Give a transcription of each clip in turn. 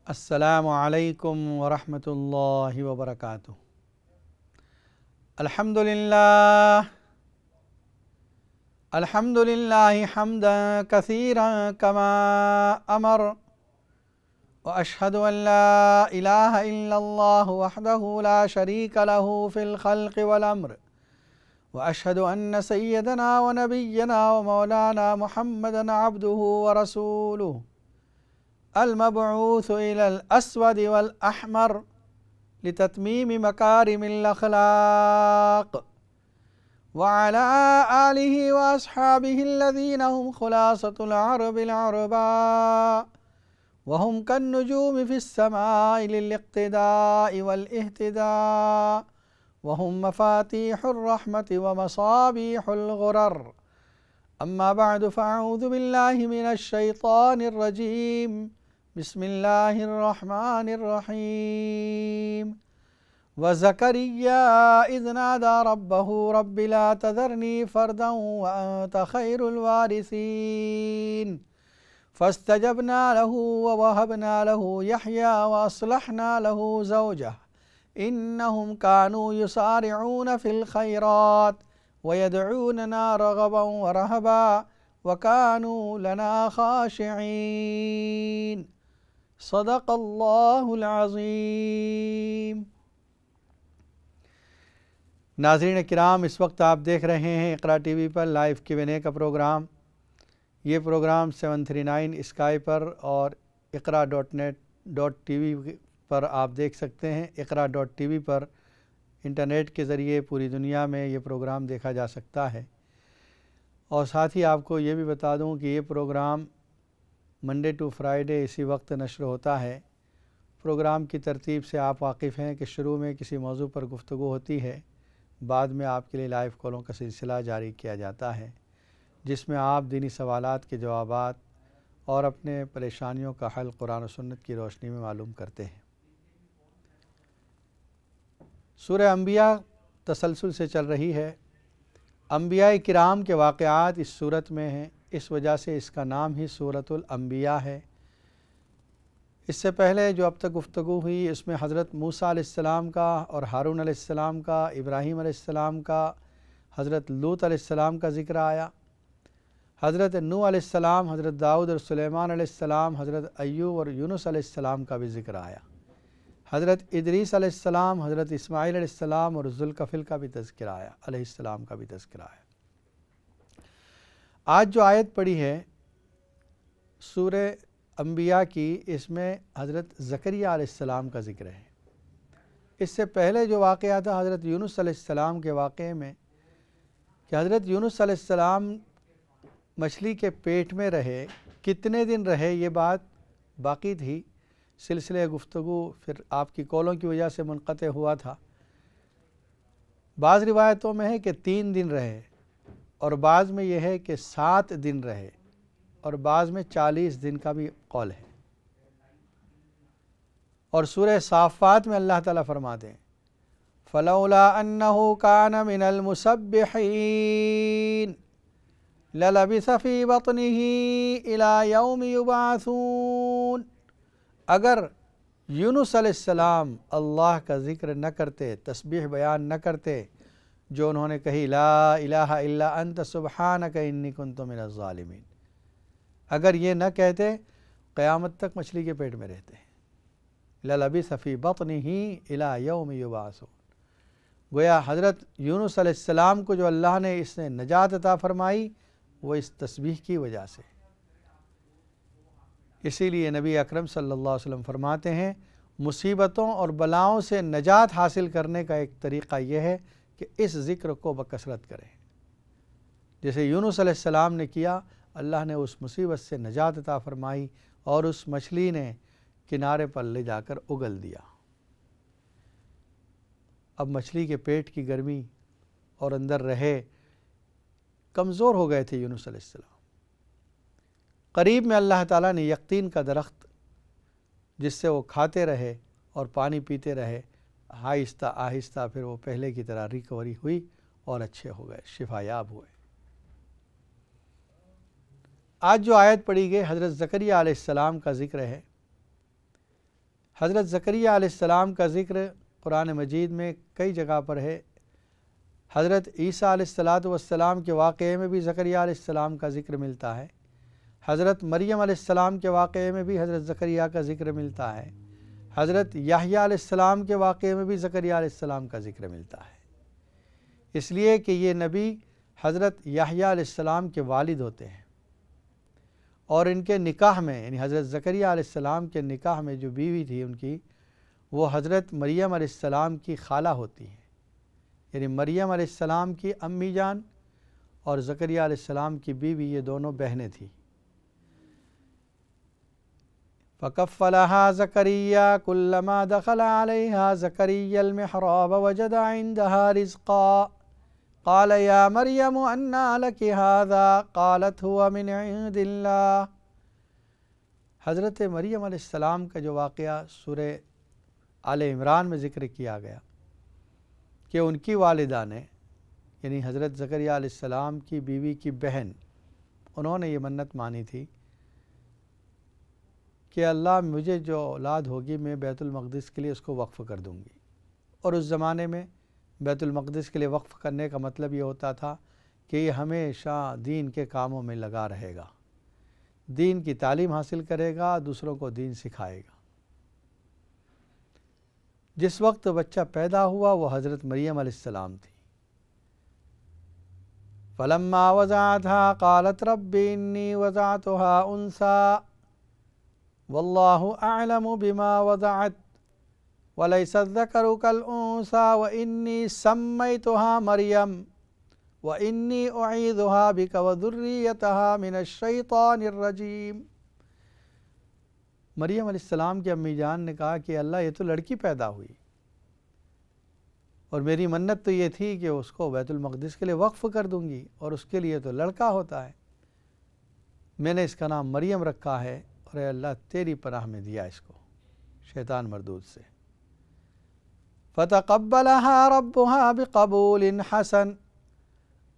السلام علیکم ورحمۃ اللہ وبرکاتہ۔ الحمد للہ حمدا کثیرا کما امر واشہد ان لا الہ الا اللہ وحدہ لا شریک لہ فی الخلق والامر واشہد ان سیدنا ونبینا ومولانا محمدا عبدہ ورسولہ المبعوث إلى الأسود والأحمر لتتميم مكارم الأخلاق وعلى آله وأصحابه الذين هم خلاصة العرب العرباء وهم كالنجوم في السماء للاقتداء والاهتداء وهم مفاتيح الرحمة ومصابيح الغرر. أما بعد فأعوذ بالله من الشيطان الرجيم. بسم الله الرحمن الرحيم. وزكريا إذ نادى ربه رب لا تذرني فردا وأنت خير الوارثين فاستجبنا له ووهبنا له يحيى وأصلحنا له زوجه إنهم كانوا يسارعون في الخيرات ويدعوننا رغبا ورهبا وكانوا لنا خاشعين. صدق اللہ العظیم. ناظرین کرام، اس وقت آپ دیکھ رہے ہیں اقرا ٹی وی پر لائیو Q&A کا پروگرام. یہ پروگرام 739 اسکائی پر اور اقرا.net.tv پر آپ دیکھ سکتے ہیں. اقرا.tv پر انٹرنیٹ کے ذریعے پوری دنیا میں یہ پروگرام دیکھا جا سکتا ہے. اور ساتھ ہی آپ کو یہ بھی بتا دوں کہ یہ پروگرام منڈے ٹو فرائیڈے اسی وقت نشر ہوتا ہے. پروگرام کی ترتیب سے آپ واقف ہیں کہ شروع میں کسی موضوع پر گفتگو ہوتی ہے، بعد میں آپ کے لیے لائیو کالوں کا سلسلہ جاری کیا جاتا ہے جس میں آپ دینی سوالات کے جوابات اور اپنے پریشانیوں کا حل قرآن و سنت کی روشنی میں معلوم کرتے ہیں. سورہ انبیاء تسلسل سے چل رہی ہے. انبیاء کرام کے واقعات اس سورت میں ہیں، اس وجہ سے اس کا نام ہی سورۃ الانبیاء ہے. اس سے پہلے جو اب تک گفتگو ہوئی اس میں حضرت موسیٰ علیہ السلام کا اور ہارون علیہ السلام کا، ابراہیم علیہ السلام کا، حضرت لوط علیہ السلام کا ذکر آیا، حضرت نوح علیہ السلام، حضرت داؤد اور سلیمان علیہ السلام، حضرت ایوب اور یونس علیہ السلام کا بھی ذکر آیا، حضرت ادریس علیہ السلام، حضرت اسماعیل علیہ السلام اور ذوالکفل کا بھی تذکرہ آیا، علیہ السلام کا بھی تذکرہ آیا. آج جو آیت پڑھی ہے سورہ انبیاء کی، اس میں حضرت زکریہ علیہ السلام کا ذکر ہے. اس سے پہلے جو واقعہ تھا حضرت یونس علیہ السلام کے واقعے میں کہ حضرت یونس علیہ السلام مچھلی کے پیٹ میں رہے، کتنے دن رہے یہ بات باقی تھی. سلسلے گفتگو پھر آپ کی کالوں کی وجہ سے منقطع ہوا تھا. بعض روایتوں میں ہے کہ 3 دن رہے اور بعض میں یہ ہے کہ 7 دن رہے اور بعض میں 40 دن کا بھی قول ہے. اور سورہ صافات میں اللہ تعالیٰ فرماتے ہیں فَلَوْلَا أَنَّهُ كَانَ مِنَ الْمُسَبِّحِينَ لَلَبِثَ فِي بَطْنِهِ إِلَى يَوْمِ يُبْعَثُونَ. اگر یونس علیہ السلام اللہ کا ذکر نہ کرتے، تسبیح بیان نہ کرتے جو انہوں نے کہی لا الہ الا انت سبحانک انی کنت من الظالمین، اگر یہ نہ کہتے قیامت تک مچھلی کے پیٹ میں رہتے. لَلَبِثَ فِي بَطْنِهِ إِلَى يَوْمِ يُبْعَثُونَ. گویا حضرت یونس علیہ السلام کو جو اللہ نے اس نے نجات عطا فرمائی وہ اس تسبیح کی وجہ سے. اسی لیے نبی اکرم صلی اللہ علیہ وسلم فرماتے ہیں مصیبتوں اور بلاؤں سے نجات حاصل کرنے کا ایک طریقہ یہ ہے کہ اس ذکر کو بکثرت کریں. جیسے یونس علیہ السلام نے کیا، اللہ نے اس مصیبت سے نجات عطا فرمائی اور اس مچھلی نے کنارے پر لے جا کر اگل دیا. اب مچھلی کے پیٹ کی گرمی اور اندر رہے، کمزور ہو گئے تھے یونس علیہ السلام. قریب میں اللہ تعالیٰ نے یقطین کا درخت جس سے وہ کھاتے رہے اور پانی پیتے رہے، آہستہ آہستہ پھر وہ پہلے کی طرح ریکوری ہوئی اور اچھے ہو گئے، شفا یاب ہوئے. آج جو آیت پڑھی گئی حضرت زکریا علیہ السلام کا ذکر ہے. حضرت زکریہ علیہ السلام کا ذکر قرآن مجید میں کئی جگہ پر ہے۔ حضرت عیسیٰ علیہ السلام کے واقعے میں بھی زکریہ علیہ السلام کا ذکر ملتا ہے۔ حضرت مریم علیہ السلام کے واقعے میں بھی حضرت زکریہ کا ذکر ملتا ہے۔ حضرت یحییٰ علیہ السلام کے واقعے میں بھی زکریہ علیہ السلام کا ذکر ملتا ہے، اس لیے کہ یہ نبی حضرت یحییٰ علیہ السلام کے والد ہوتے ہیں، اور ان کے نکاح میں یعنی حضرت زکریہ علیہ السلام کے نکاح میں جو بیوی تھی ان کی، وہ حضرت مریم علیہ السلام کی خالہ ہوتی ہیں، یعنی مریم علیہ السلام کی امی جان اور زکریہ علیہ السلام کی بیوی یہ دونوں بہنیں تھیں۔ فَكَفَّلَهَا زَكَرِيَّا كُلَّمَا دَخَلَ عَلَيْهَا زَكَرِيَّا الْمِحْرَابَ وَجَدَ عِندَهَا رِزْقًا قَالَ يَا مَرْيَمُ أَنَّىٰ لَكِ هَٰذَا قَالَتْ هُوَ مِنْ عِندِ اللَّهِ۔ حضرت مریم علیہ السلام کا جو واقعہ سورہ آل عمران میں ذکر کیا گیا کہ ان کی والدہ نے یعنی حضرت زکریہ علیہ السلام کی بیوی کی بہن، انہوں نے یہ منت مانی تھی کہ اللہ مجھے جو اولاد ہوگی میں بیت المقدس کے لیے اس کو وقف کر دوں گی، اور اس زمانے میں بیت المقدس کے لیے وقف کرنے کا مطلب یہ ہوتا تھا کہ یہ ہمیشہ دین کے کاموں میں لگا رہے گا، دین کی تعلیم حاصل کرے گا، دوسروں کو دین سکھائے گا۔ جس وقت بچہ پیدا ہوا وہ حضرت مریم علیہ السلام تھی۔ فَلَمَّا وَضَعَتْهَا قَالَتْ رَبِّ إِنِّي وَضَعْتُهَا أُنثَىٰ وَاللَّهُ أَعْلَمُ بِمَا وَضَعَتْ وَلَيْسَ الذَّكَرُ كَالْأُنثَىٰ وَإِنِّي سَمَّيْتُهَا مَرْيَمَ وَإِنِّي أُعِيذُهَا بِكَ وَذُرِّيَّتَهَا مِنَ الشَّيْطَانِ الرَّجِيمِ۔ مریم علیہ السلام کی امی جان نے کہا کہ اللہ یہ تو لڑکی پیدا ہوئی، اور میری منت تو یہ تھی کہ اس کو بیت المقدس کے لیے وقف کر دوں گی، اور اس کے لیے تو لڑکا ہوتا ہے، میں نے اس کا نام مریم رکھا ہے، اور اے اللہ تیری پناہ میں دیا اس کو شیطان مردود سے۔ فَتَقَبَّلَهَا رَبُّهَا بِقَبُولٍ حَسَنٍ،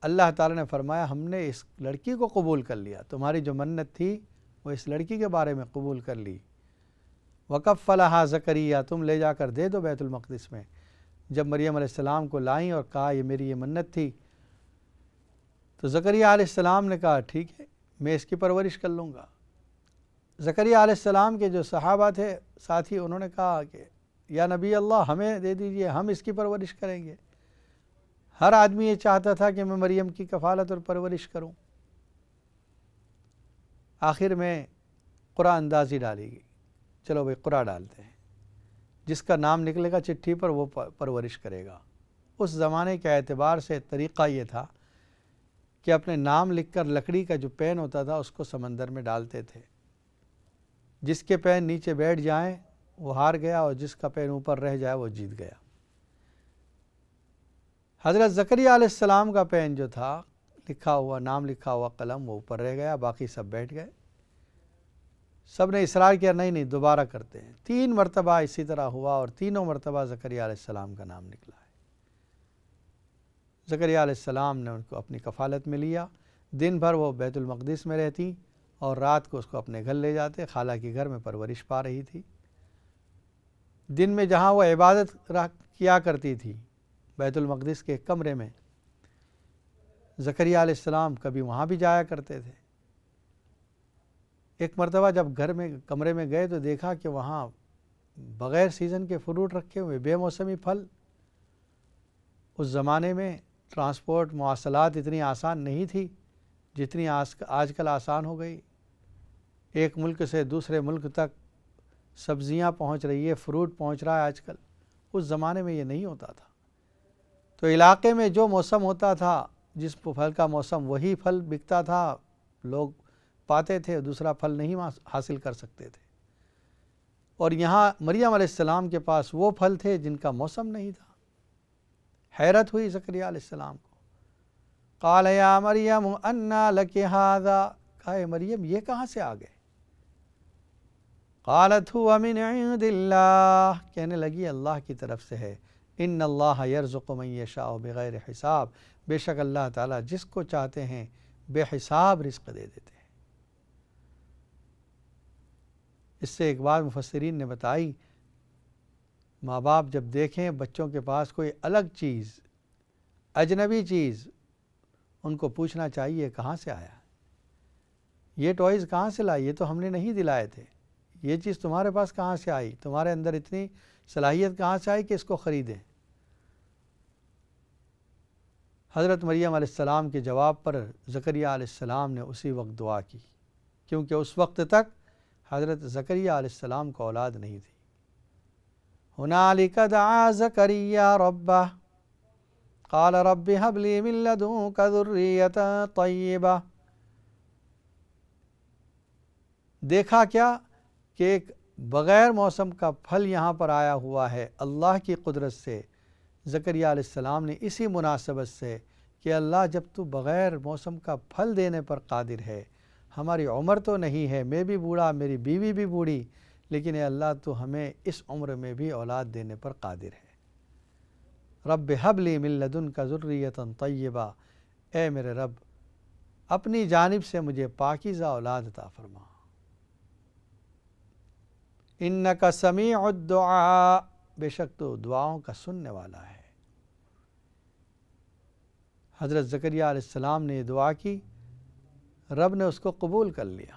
اللہ تعالیٰ نے فرمایا ہم نے اس لڑکی کو قبول کر لیا، تمہاری جو منت تھی وہ اس لڑکی کے بارے میں قبول کر لی۔ وَكَفَّلَهَا زَكَرِيَّا، تم لے جا کر دے دو بیت المقدس میں۔ جب مریم علیہ السلام کو لائیں اور کہا یہ میری یہ منت تھی، تو زکریہ علیہ السلام نے کہا ٹھیک ہے میں اس کی پرورش کر لوں گا۔ زکریہ علیہ السلام کے جو صحابہ تھے ساتھی، انہوں نے کہا کہ یا نبی اللہ ہمیں دے دیجئے، ہم اس کی پرورش کریں گے۔ ہر آدمی یہ چاہتا تھا کہ میں مریم کی کفالت اور پرورش کروں۔ آخر میں قرعہ اندازی ڈالی گئی، چلو بھائی قرعہ ڈالتے ہیں، جس کا نام نکلے گا چٹھی پر وہ پرورش کرے گا۔ اس زمانے کے اعتبار سے طریقہ یہ تھا کہ اپنے نام لکھ کر لکڑی کا جو پین ہوتا تھا اس کو سمندر میں ڈالتے تھے، جس کے پین نیچے بیٹھ جائیں وہ ہار گیا، اور جس کا پین اوپر رہ جائے وہ جیت گیا۔ حضرت زکریہ علیہ السلام کا پین جو تھا لکھا ہوا، نام لکھا ہوا قلم، وہ اوپر رہ گیا، باقی سب بیٹھ گئے۔ سب نے اصرار کیا نہیں دوبارہ کرتے ہیں، 3 مرتبہ اسی طرح ہوا، اور تینوں مرتبہ زکریہ علیہ السلام کا نام نکلا ہے۔ زکریہ علیہ السلام نے ان کو اپنی کفالت میں لیا، دن بھر وہ بیت المقدس میں رہتی اور رات کو اس کو اپنے گھر لے جاتے، خالہ کے گھر میں پرورش پا رہی تھی۔ دن میں جہاں وہ عبادت کیا کرتی تھی بیت المقدس کے کمرے میں، زکریہ علیہ السلام کبھی وہاں بھی جایا کرتے تھے۔ ایک مرتبہ جب گھر میں کمرے میں گئے تو دیکھا کہ وہاں بغیر سیزن کے فروٹ رکھے ہوئے، بے موسمی پھل۔ اس زمانے میں ٹرانسپورٹ مواصلات اتنی آسان نہیں تھی جتنی آج کل آسان ہو گئی۔ ایک ملک سے دوسرے ملک تک سبزیاں پہنچ رہی ہے، فروٹ پہنچ رہا ہے آج کل، اس زمانے میں یہ نہیں ہوتا تھا۔ تو علاقے میں جو موسم ہوتا تھا، جس پھل کا موسم وہی پھل بکتا تھا، لوگ پاتے تھے، دوسرا پھل نہیں حاصل کر سکتے تھے۔ اور یہاں مریم علیہ السلام کے پاس وہ پھل تھے جن کا موسم نہیں تھا۔ حیرت ہوئی زکریہ علیہ السلام کو۔ قال یا مریم انّیٰ لک ھذا، کہا مریم یہ کہاں سے آ گئے؟ قالت ھو من عند اللہ، کہنے لگی اللہ کی طرف سے ہے۔ ان اللہ یرزق من یشاء بغیر حساب، بے شک اللہ تعالیٰ جس کو چاہتے ہیں بے حساب رزق دے دیتے ہیں۔ اس سے ایک بات مفسرین نے بتائی ماں باپ جب دیکھیں بچوں کے پاس کوئی الگ چیز، اجنبی چیز، ان کو پوچھنا چاہیے کہاں سے آیا، یہ ٹوائز کہاں سے لائی، یہ تو ہم نے نہیں دلائے تھے، یہ چیز تمہارے پاس کہاں سے آئی، تمہارے اندر اتنی صلاحیت کہاں سے آئی کہ اس کو خریدیں۔ حضرت مریم علیہ السلام کے جواب پر زکریا علیہ السلام نے اسی وقت دعا کی، کیونکہ اس وقت تک حضرت زکریا علیہ السلام کو اولاد نہیں تھی۔ ہنالک دعا زکریا ربہ قال رب هب لي من لدنك ذرية طیبہ۔ دیکھا کیا کہ ایک بغیر موسم کا پھل یہاں پر آیا ہوا ہے اللہ کی قدرت سے۔ زکریا علیہ السلام نے اسی مناسبت سے کہ اللہ جب تو بغیر موسم کا پھل دینے پر قادر ہے، ہماری عمر تو نہیں ہے، میں بھی بوڑھا، میری بیوی بھی بوڑھی، لیکن اے اللہ تو ہمیں اس عمر میں بھی اولاد دینے پر قادر ہے۔ رب ہب لی من لدنک ذریۃ طیبہ، اے میرے رب اپنی جانب سے مجھے پاکیزہ اولاد عطا فرما۔ انک سمیع الدعاء، بے شک تو دعاؤں کا سننے والا ہے۔ حضرت زکریا علیہ السلام نے یہ دعا کی، رب نے اس کو قبول کر لیا۔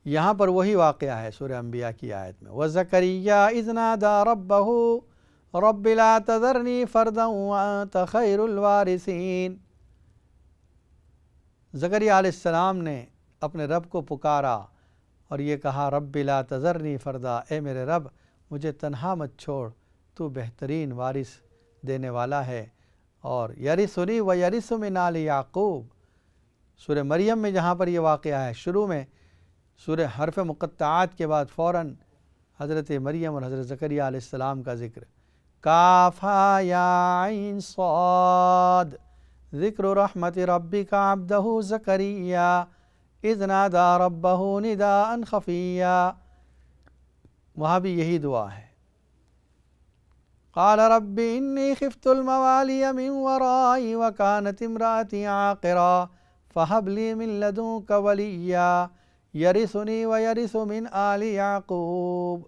یہاں پر وہی واقعہ ہے سورہ انبیاء کی آیت میں، وَزَكَرِيَّا إِذْ نَادَى رَبَّهُ رَبِّ لَا تَذَرْنِي فَرْدًا وَأَنْتَ خَيْرُ الْوَارِثِينَ۔ زکریا علیہ السلام نے اپنے رب کو پکارا اور یہ کہا، رب لا تذرنی فردا، اے میرے رب مجھے تنہا مت چھوڑ، تو بہترین وارث دینے والا ہے، اور یرثنی و یرث من آل یعقوب۔ سورہ مریم میں جہاں پر یہ واقعہ ہے، شروع میں سورہ حرف مقطعات کے بعد فوراً حضرت مریم اور حضرت زکریا علیہ السلام کا ذکر، کاف ہا یا عین صاد، ذکر رحمت ربک عبدہ زکریا اذ نادى ربہ نداء خفیا، وہاں بھی یہی دعا ہے۔ قال رب انی خفت الموالی من ورائی وکانت امرأتی عاقرا فہب لی من لدنک ولیا یرثنی ویرث من آل یعقوب،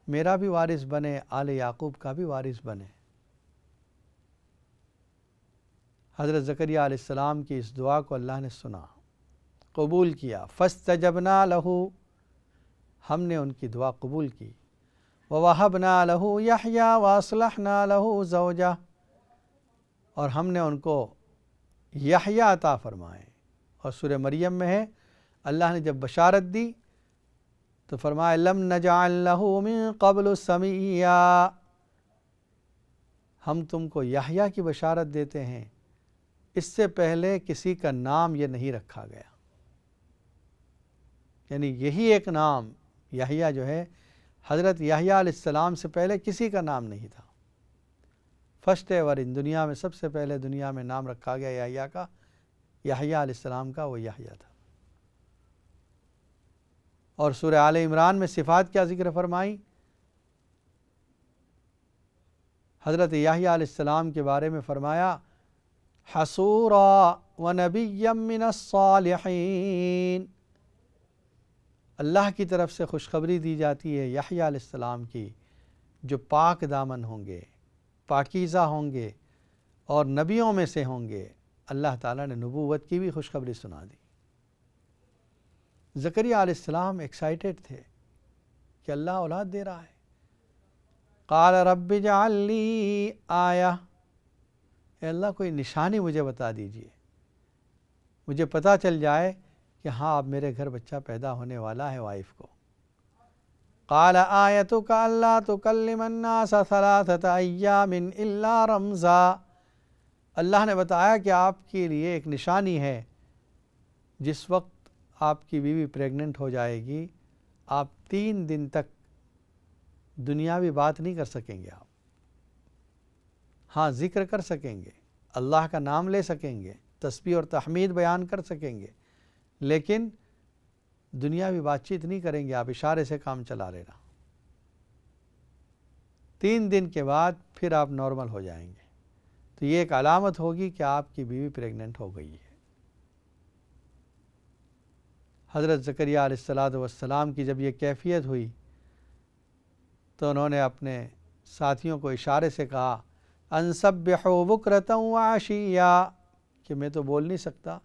میرا بھی وارث بنے، آل یعقوب کا بھی وارث بنے۔ حضرت زکریا علیہ السلام کی اس دعا کو اللہ نے سنا، قبول کیا، فاستجبنا لہ، ہم نے ان کی دعا قبول کی، ووہبنا لہ یحییٰ واصلحنا لہ زوجہ، اور ہم نے ان کو یحییٰ عطا فرمائے۔ اور سورہ مریم میں ہے، اللہ نے جب بشارت دی تو فرمایا لم نجعل لہ من قبل سمیعا، ہم تم کو یحییٰ کی بشارت دیتے ہیں، اس سے پہلے کسی کا نام یہ نہیں رکھا گیا، یعنی یہی ایک نام یحییٰ جو ہے، حضرت یحییٰ علیہ السلام سے پہلے کسی کا نام نہیں تھا۔ فرسٹ ایور ان دنیا میں سب سے پہلے دنیا میں نام رکھا گیا یحییٰ کا، یحییٰ علیہ السلام کا، وہ یحییٰ تھا۔ اور سورہ آل عمران میں صفات کیا ذکر فرمائی؟ حضرت یحییٰ علیہ السلام کے بارے میں فرمایا، حصورا ونبیا من الصالحین، اللہ کی طرف سے خوشخبری دی جاتی ہے یحییٰ علیہ السلام کی، جو پاک دامن ہوں گے، پاکیزہ ہوں گے اور نبیوں میں سے ہوں گے۔ اللہ تعالیٰ نے نبوت کی بھی خوشخبری سنا دی۔ زکریا علیہ السلام ایکسائٹڈ تھے کہ اللہ اولاد دے رہا ہے۔ قال رب اجعل لی آیہ، اے اللہ کوئی نشانی مجھے بتا دیجئے، مجھے پتہ چل جائے کہ ہاں اب میرے گھر بچہ پیدا ہونے والا ہے وائف کو۔ قال آیتک الا تکلم الناس ثلاثۃ ایام الا رمزا، اللہ نے بتایا کہ آپ کے لیے ایک نشانی ہے، جس وقت آپ کی بیوی پریگننٹ ہو جائے گی، آپ 3 دن تک دنیاوی بات نہیں کر سکیں گے، آپ ہاں ذکر کر سکیں گے، اللہ کا نام لے سکیں گے، تسبیح اور تحمید بیان کر سکیں گے، لیکن دنیاوی بات چیت نہیں کریں گے، آپ اشارے سے کام چلا لینا۔ 3 دن کے بعد پھر آپ نارمل ہو جائیں گے، تو یہ ایک علامت ہوگی کہ آپ کی بیوی پریگننٹ ہو گئی ہے۔ حضرت زکریا علیہ السلام کی جب یہ کیفیت ہوئی تو انہوں نے اپنے ساتھیوں کو اشارے سے کہا ان سبحوا بکرۃ وعشیا کہ میں تو بول نہیں سکتا،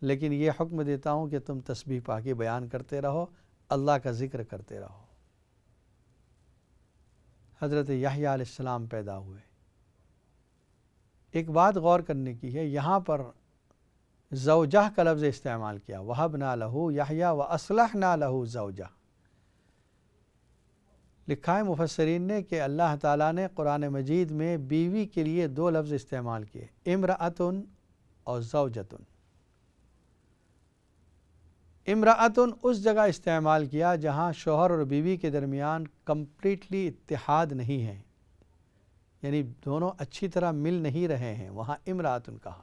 لیکن یہ حکم دیتا ہوں کہ تم تسبیح پاکی بیان کرتے رہو، اللہ کا ذکر کرتے رہو۔ حضرت یحییٰ علیہ السلام پیدا ہوئے۔ ایک بات غور کرنے کی ہے، یہاں پر زوجہ کا لفظ استعمال کیا، وَهَبْنَا لَهُ یحییٰ وَأَصْلَحْنَا لَهُ زَوْجَهُ۔ لکھا ہے مفسرین نے کہ اللہ تعالیٰ نے قرآن مجید میں بیوی کے لیے دو لفظ استعمال کیے، امرأۃ اور زوجۃ۔ امرأۃ اس جگہ استعمال کیا جہاں شوہر اور بیوی کے درمیان کمپلیٹلی اتحاد نہیں ہے، یعنی دونوں اچھی طرح مل نہیں رہے ہیں، وہاں امرأۃ کہا،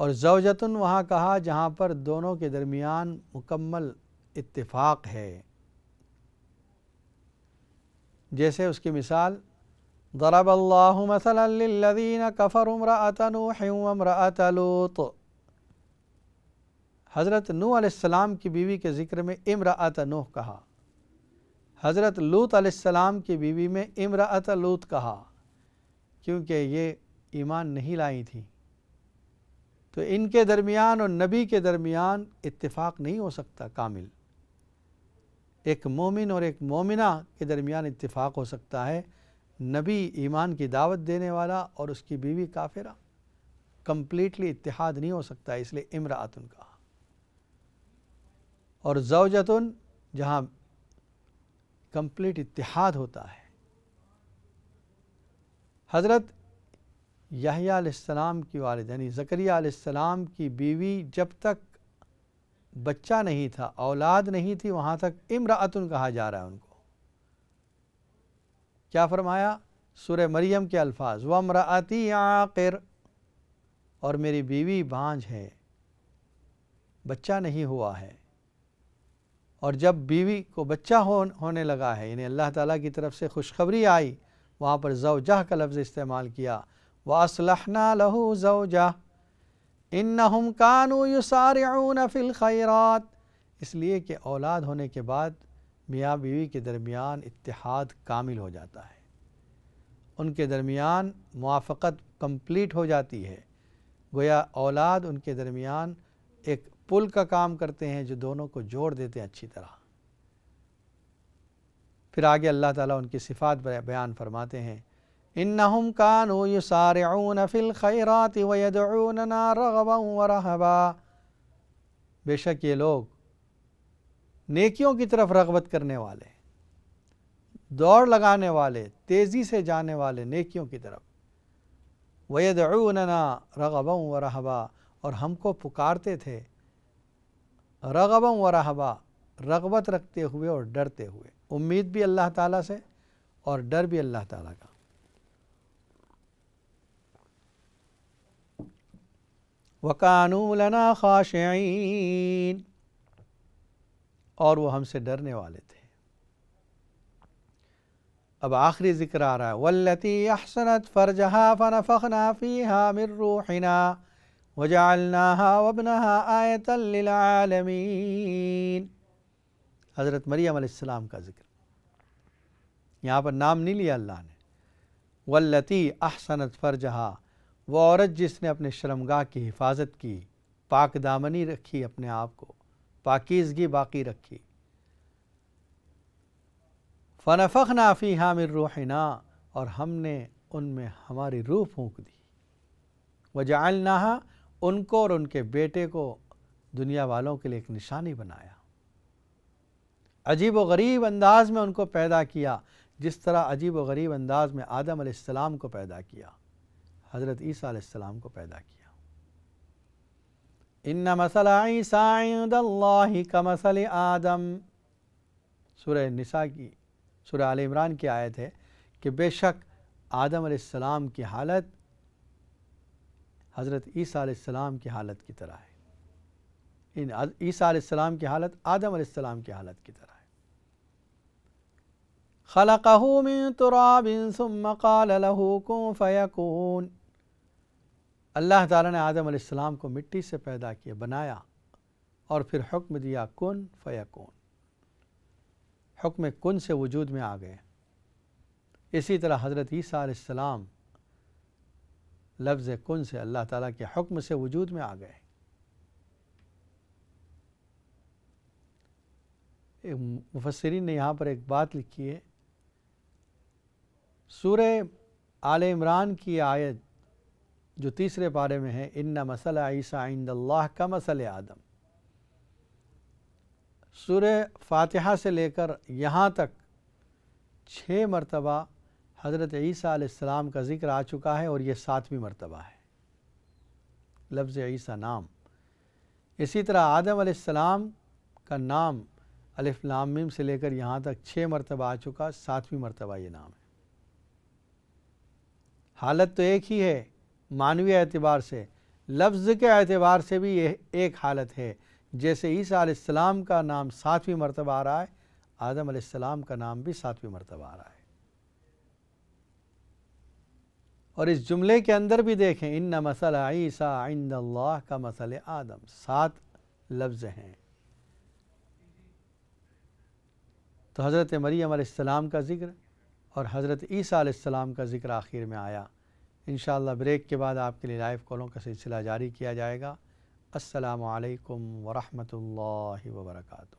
اور زوجۃ وہاں کہا جہاں پر دونوں کے درمیان مکمل اتفاق ہے۔ جیسے اس کی مثال ضرب اللہ مثلا للذین کفروا امرأۃ نوح وامرأۃ لوط۔ حضرت نوح علیہ السلام کی بیوی کے ذکر میں امرأۃ نوح کہا، حضرت لوط علیہ السلام کی بیوی میں امرأۃ لوط کہا، کیونکہ یہ ایمان نہیں لائی تھیں، تو ان کے درمیان اور نبی کے درمیان اتفاق نہیں ہو سکتا کامل۔ ایک مومن اور ایک مومنہ کے درمیان اتفاق ہو سکتا ہے، نبی ایمان کی دعوت دینے والا اور اس کی بیوی کافرہ، کمپلیٹلی اتحاد نہیں ہو سکتا، اس لیے امرأۃ کہا۔ اور زوجۃ جہاں کمپلیٹ اتحاد ہوتا ہے۔ حضرت یحییٰ علیہ السلام کی والد یعنی زکریا علیہ السلام کی بیوی جب تک بچہ نہیں تھا، اولاد نہیں تھی، وہاں تک امرأۃ کہا جا رہا ہے ان کو۔ کیا فرمایا؟ سورہ مریم کے الفاظ وَامْرَأَتِي عَاقِرٌ، اور میری بیوی بانجھ ہے، بچہ نہیں ہوا ہے۔ اور جب بیوی کو بچہ ہونے لگا ہے، یعنی اللہ تعالیٰ کی طرف سے خوشخبری آئی، وہاں پر زوجہ کا لفظ استعمال کیا، وَأَصْلَحْنَا لَهُ زَوْجَهُ إِنَّهُمْ كَانُوا يُسَارِعُونَ فِي الْخَيْرَاتِ، اس لیے کہ اولاد ہونے کے بعد میاں بیوی کے درمیان اتحاد کامل ہو جاتا ہے، ان کے درمیان موافقت کمپلیٹ ہو جاتی ہے، گویا اولاد ان کے درمیان ایک پل کا کام کرتے ہیں جو دونوں کو جوڑ دیتے ہیں اچھی طرح۔ پھر آگے اللہ تعالیٰ ان کی صفات بیان فرماتے ہیں إِنَّهُمْ كَانُوا يُسَارِعُونَ فِي الْخَيْرَاتِ وَيَدْعُونَنَا رَغَبًا وَرَهَبًا، بے شک یہ لوگ نیکیوں کی طرف رغبت کرنے والے، دوڑ لگانے والے، تیزی سے جانے والے نیکیوں کی طرف، وَيَدْعُونَنَا رَغَبًا وَرَهَبًا، اور ہم کو پکارتے تھے رغباً ورہبا، رغبت رکھتے ہوئے اور ڈرتے ہوئے، امید بھی اللہ تعالیٰ سے اور ڈر بھی اللہ تعالیٰ کا۔ وَكَانُوا لَنَا خَاشِعِينَ، اور وہ ہم سے ڈرنے والے تھے۔ اب آخری ذکر آ رہا ہے وَالَّتِي أَحْسَنَتْ فَرْجَهَا فَنَفَخْنَا فِيهَا مِن رُّوحِنَا وَجَعَلْنَاهَا وَابْنَهَا آيَةً لِّلْعَالَمِينَ۔ حضرت مریم علیہ السلام کا ذکر، یہاں پر نام نہیں لیا اللہ نے۔ وَالَّتِي أَحْسَنَتْ فَرْجَهَا، وہ عورت جس نے اپنے شرمگاہ کی حفاظت کی، پاک دامنی رکھی، اپنے آپ کو پاکیزگی باقی رکھی۔ فَنَفَخْنَا فِيهَا مِن رُّوحِنَا، اور ہم نے ان میں ہماری روح پھونک دی۔ وَجَعَلْنَاهَا، ان کو اور ان کے بیٹے کو دنیا والوں کے لیے ایک نشانی بنایا، عجیب و غریب انداز میں ان کو پیدا کیا، جس طرح عجیب و غریب انداز میں آدم علیہ السلام کو پیدا کیا، حضرت عیسیٰ علیہ السلام کو پیدا کیا۔ إِنَّ مَثَلَ عِیسَىٰ عِندَ اللَّهِ كَمَثَلِ آدَمَ، سورہ نساء کی، سورہ آل عمران کی آیت ہے کہ بے شک آدم علیہ السلام کی حالت حضرت عیسیٰ علیہ السلام کی حالت کی طرح ہے، عیسیٰ علیہ السلام کی حالت آدم علیہ السلام کی حالت کی طرح ہے۔ خَلَقَهُ مِن تُرَابٍ ثُمَّ قَالَ لَهُ كُن فَيَكُونُ، اللہ تعالیٰ نے آدم علیہ السلام کو مٹی سے پیدا کیا، بنایا، اور پھر حکم دیا کن فیکون، حکم کن سے وجود میں آ گئے۔ اسی طرح حضرت عیسیٰ علیہ السلام لفظ کن سے اللہ تعالیٰ کے حکم سے وجود میں آ گئے۔ مفسرین نے یہاں پر ایک بات لکھی ہے، سورہ آل عمران کی آیت جو تیسرے پارے میں ہے، ان مثل عیسیٰ عند اللہ کمثل آدم، سورہ فاتحہ سے لے کر یہاں تک 6 مرتبہ حضرت عیسیٰ علیہ السلام کا ذکر آ چکا ہے، اور یہ 7ویں مرتبہ ہے لفظ عیسیٰ نام۔ اسی طرح آدم علیہ السلام کا نام الف لام میم سے لے کر یہاں تک 6 مرتبہ آ چکا، 7ویں مرتبہ یہ نام ہے۔ حالت تو ایک ہی ہے معنوی اعتبار سے، لفظ کے اعتبار سے بھی یہ ایک حالت ہے، جیسے عیسیٰ علیہ السلام کا نام 7ویں مرتبہ آ رہا ہے، آدم علیہ السلام کا نام بھی 7ویں مرتبہ آ رہا ہے۔ اور اس جملے کے اندر بھی دیکھیں، ان مثل عیسیٰ عند اللہ کمثل آدم، 7 لفظ ہیں۔ تو حضرت مریم علیہ السلام کا ذکر اور حضرت عیسیٰ علیہ السلام کا ذکر آخر میں آیا۔ انشاءاللہ بریک کے بعد آپ کے لیے لائیو کالوں کا سلسلہ جاری کیا جائے گا۔ السلام علیکم ورحمۃ اللہ وبرکاتہ۔